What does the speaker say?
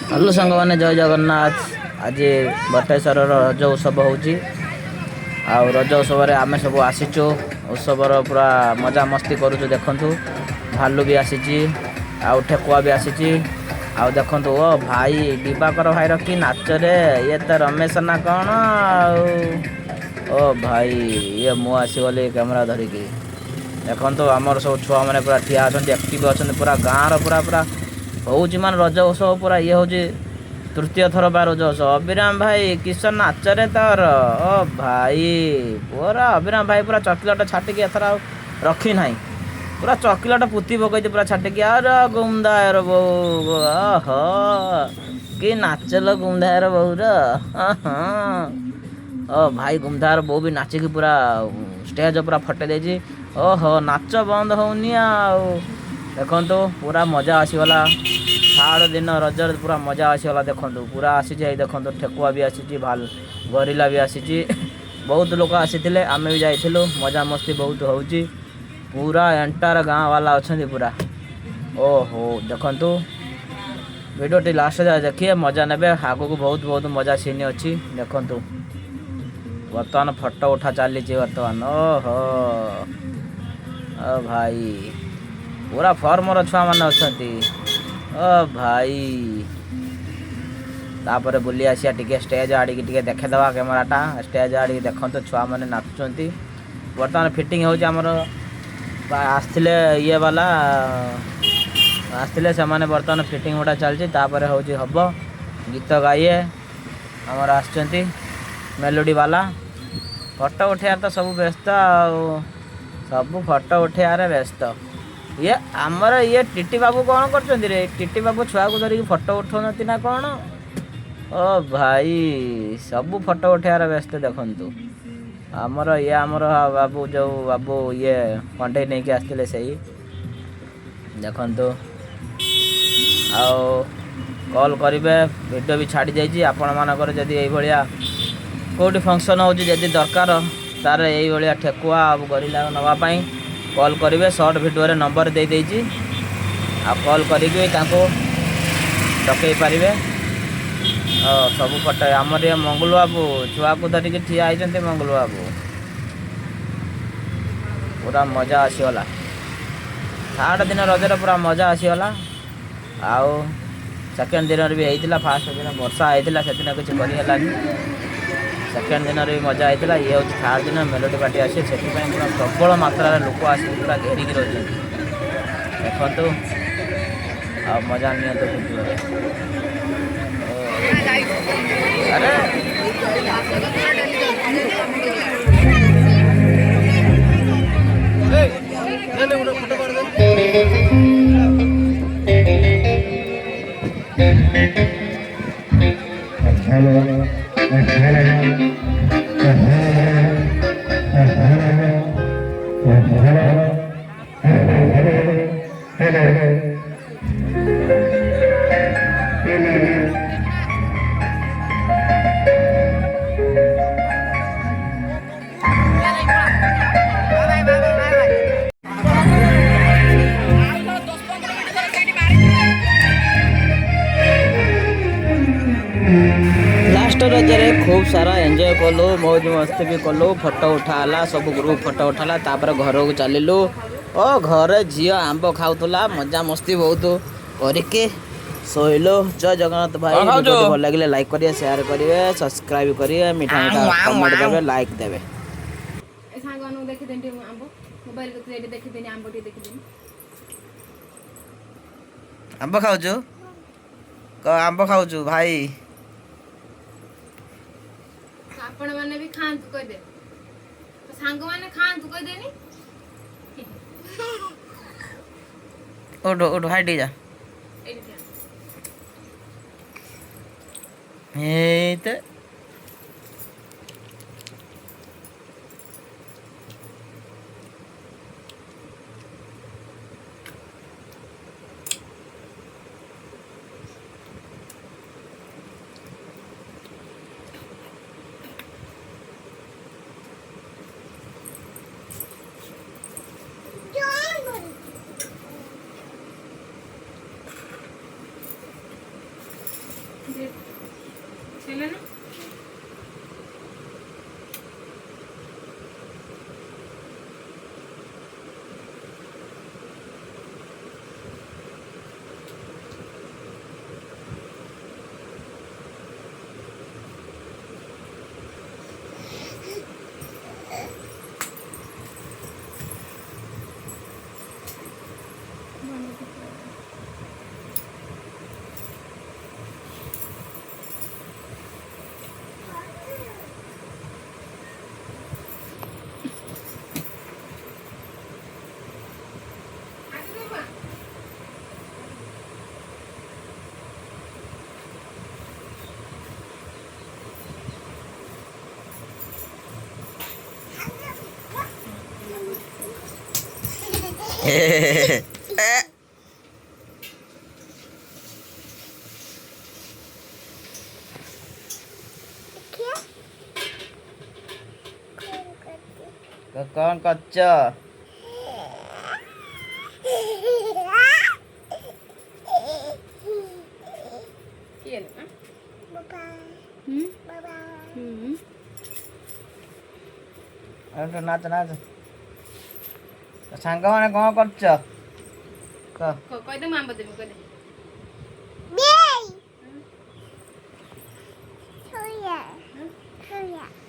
Hello ସାଙ୍ଗମାନେ ଜୟ ଜଗନ୍ନାଥ। ଆଜି ବଟେଶ୍ୱର ରଜ ଉତ୍ସବ ହେଉଛି। ଆଉ ରଜ ଉତ୍ସବରେ ଆମେ ସବୁ ଆସିଛୁ। ଉତ୍ସବର ପୁରା ମଜାମସ୍ତି କରୁଛୁ। ଦେଖନ୍ତୁ ଭାଲୁ ବି ଆସିଛି, ଆଉ ଠେକୁଆ ବି ଆସିଛି। ଆଉ ଦେଖନ୍ତୁ ଓ ଭାଇ ଦିବାକର ଭାଇର କି ନାଚରେ, ଇଏ ତ ରମେଶ ନା କ'ଣ। ଆଉ ଓ ଭାଇ ଇଏ ମୁଁ ଆସିଗଲି କ୍ୟାମେରା ଧରିକି। ଦେଖନ୍ତୁ ଆମର ସବୁ ଛୁଆମାନେ ପୁରା ଠିଆ ଅଛନ୍ତି, ଆକ୍ଟିଭ୍ ଅଛନ୍ତି। ପୁରା ଗାଁର ପୁରା ହେଉଛି ମାନେ ରଜ ଉତ୍ସବ ପୁରା ଇଏ ହେଉଛି। ତୃତୀୟ ଥର ବା ରଜ ଉତ୍ସବ। ଅଭିରାମ ଭାଇ କିସ ନାଚରେ ତୋର। ଓ ଭାଇ ପୁରା ଅଭିରାମ ଭାଇ ପୁରା ଚକିଲେଟ ଛାଟିକି ଏଥର ଆଉ ରଖିନାହିଁ। ପୁରା ଚକିଲେଟ ପୁତି ପକେଇଛି ପୁରା ଛାଟିକି। ଆର ଗୁମଦାର ବୋଉ ଓହୋ କି ନାଚଲ ଗୁମଧାର ବୋଉର। ଓ ଭାଇ ଗୁମଧାର ବୋଉ ବି ନାଚିକି ପୁରା ଷ୍ଟେଜ୍ ପୁରା ଫଟେଇ ଦେଇଛି। ଓହୋ ନାଚ ବନ୍ଦ ହେଉନି ଆଉ। ଦେଖନ୍ତୁ ପୁରା ମଜା ଆସିଗଲା। ଥାର୍ଡ଼ ଦିନ ରଜରେ ପୁରା ମଜା ଆସିଗଲା। ଦେଖନ୍ତୁ ପୁରା ଆସିଛି। ଏଇ ଦେଖନ୍ତୁ ଠେକୁଆ ବି ଆସିଛି, ଗରିଲା ବି ଆସିଛି। ବହୁତ ଲୋକ ଆସିଥିଲେ, ଆମେ ବି ଯାଇଥିଲୁ। ମଜାମସ୍ତି ବହୁତ ହେଉଛି। ପୁରା ଏଣ୍ଟାର ଗାଁ ବାଲା ଅଛନ୍ତି ପୁରା। ଓହୋ ଦେଖନ୍ତୁ ଭିଡ଼ିଓଟି ଲାଷ୍ଟ ଯାଏ ଦେଖିବେ, ମଜା ନେବେ। ଆଗକୁ ବହୁତ ମଜା ସିନ୍ ଅଛି। ଦେଖନ୍ତୁ ବର୍ତ୍ତମାନ ଫଟୋ ଉଠା ଚାଲିଛି ବର୍ତ୍ତମାନ। ଓହୋ ଓ ଭାଇ ପୁରା ଫର୍ମର ଛୁଆମାନେ ଅଛନ୍ତି। ଓ ଭାଇ ତାପରେ ବୁଲି ଆସିବା ଟିକେ ଷ୍ଟେଜ୍ ଆଡ଼ିକି ଟିକେ ଦେଖେଇଦେବା କ୍ୟାମେରାଟା। ଷ୍ଟେଜ୍ ଆଡ଼ିକି ଦେଖନ୍ତୁ ଛୁଆମାନେ ନାଚୁଛନ୍ତି। ବର୍ତ୍ତମାନ ଫିଟିଂ ହେଉଛି ଆମର। ଆସିଥିଲେ ଇଏ ବାଲା ଆସିଥିଲେ, ସେମାନେ ବର୍ତ୍ତମାନ ଫିଟିଂ ଗୁଡ଼ା ଚାଲିଛି। ତାପରେ ହେଉଛି ହେବ ଗୀତ ଗାଇଏ ଆମର ଆସିଛନ୍ତି ମେଲୋଡ଼ି ବାଲା। ଫଟୋ ଉଠେଇବାରେ ତ ସବୁ ବ୍ୟସ୍ତ ଆଉ। ସବୁ ଫଟୋ ଉଠେଇବାରେ ବ୍ୟସ୍ତ। ଇଏ ଆମର ଇଏ ଟିଟି ବାବୁ କ'ଣ କରୁଛନ୍ତି ରେ? ଟିଟି ବାବୁ ଛୁଆକୁ ଧରିକି ଫଟୋ ଉଠାଉନାହାନ୍ତି ନା କ'ଣ? ଓ ଭାଇ ସବୁ ଫଟୋ ଉଠେଇବାରେ ବ୍ୟସ୍ତ। ଦେଖନ୍ତୁ ଆମର ବାବୁ ଯେଉଁ ବାବୁ ଇଏ କଣ୍ଢେଇ ନେଇକି ଆସିଥିଲେ ସେଇ ଦେଖନ୍ତୁ। ଆଉ କଲ୍ କରିବେ, ଭିଡ଼ିଓ ବି ଛାଡ଼ି ଯାଇଛି। ଆପଣମାନଙ୍କର ଯଦି ଏଇଭଳିଆ କେଉଁଠି ଫଙ୍କସନ୍ ହେଉଛି, ଯଦି ଦରକାର, ତା'ର ଏଇଭଳିଆ ଠେକୁଆ ଆଉ ଗରିଲା ନେବା ପାଇଁ କଲ୍ କରିବେ। ସର୍ଟ ଭିଡ଼ିଓରେ ନମ୍ବର ଦେଇଦେଇଛି, ଆଉ କଲ୍ କରିକି ତାଙ୍କୁ ଡକେଇ ପାରିବେ। ସବୁ ଫଟୋ ଆମର ଇଏ ମଙ୍ଗୁଲ ବାବୁ ଛୁଆକୁ ଧରିକି ଠିଆ ହେଇଛନ୍ତି। ମଙ୍ଗୁଲ ବାବୁ ପୁରା ମଜା ଆସିଗଲା। ଥାର୍ଡ଼ ଦିନ ରଜରେ ପୁରା ମଜା ଆସିଗଲା। ଆଉ ସେକେଣ୍ଡ ଦିନରେ ବି ହେଇଥିଲା। ଫାର୍ଷ୍ଟ ଦିନ ବର୍ଷା ହେଇଥିଲା, ସେଦିନ କିଛି କରିହେଲାନି। ସେକେଣ୍ଡ ଦିନରେ ବି ମଜା ହେଇଥିଲା। ଇଏ ହେଉଛି ଥାର୍ଡ଼ ଦିନ ମେଲୋଡ଼ି ପାର୍ଟି ଆସି, ସେଥିପାଇଁ ପୁରା ପ୍ରବଳ ମାତ୍ରାରେ ଲୋକ ଆସିକି ପୁରା ଘେରିକି ରହିଛନ୍ତି। ଦେଖନ୍ତୁ ଆଉ ମଜା ନିଅନ୍ତୁ ଭିଡ଼ିଓରେ। ଆରେ ଲାଷ୍ଟ ରଜରେ ଖୁବ୍ ସାରା ଏନ୍ଜୟ କଲୁ, ମୌଜ ମସ୍ତି ବି କଲୁ। ଫଟୋ ଉଠା ହେଲା, ସବୁ ଗ୍ରୁପ୍ ଫଟୋ ଉଠା ହେଲା। ତାପରେ ଘରକୁ ଚାଲିଲୁ। ଓ ଘରେ ଝିଅ ଆମ୍ବ ଖାଉଥିଲା, ମଜାମସ୍ତି ବହୁତ କରିକି ଶୋଇଲୁ। ଜୟ ଜଗନ୍ନାଥ ଭାଇ। ଭିଡ଼ିଓଟି ଭଲ ଲାଗିଲେ ଲାଇକ୍ କରିବେ, ସେୟାର କରିବେ, ସବସ୍କ୍ରାଇବ୍ କରିବେ, ମିଠା କମେଣ୍ଟ ଦେବେ, ଲାଇକ୍ ଦେବେ। ସାଙ୍ଗମାନଙ୍କୁ ଦେଖିଦେନି ଟିକେ ଆମ୍ବ ମୋବାଇଲ ଏଠି ଦେଖିଦେନି ଆମ୍ବ ଟିକେ ଦେଖିଦେନି। ଆମ୍ବ ଖାଉଛୁ? ଆମ୍ବ ଖାଉଛୁ ଭାଇ? ଆପଣ ମାନେ ବି ଖାଆନ୍ତୁ କହିଦେ, ସାଙ୍ଗମାନେ ଖାଆନ୍ତୁ କହିଦେନି। ଉଠ ଭାଇ ଟିକେ ଯା। ଏଇତେ चले ना कौन कच्च नाच नाच सांग मैंने कौन करछ कह दे मां बदे कह दे Soya. Soya.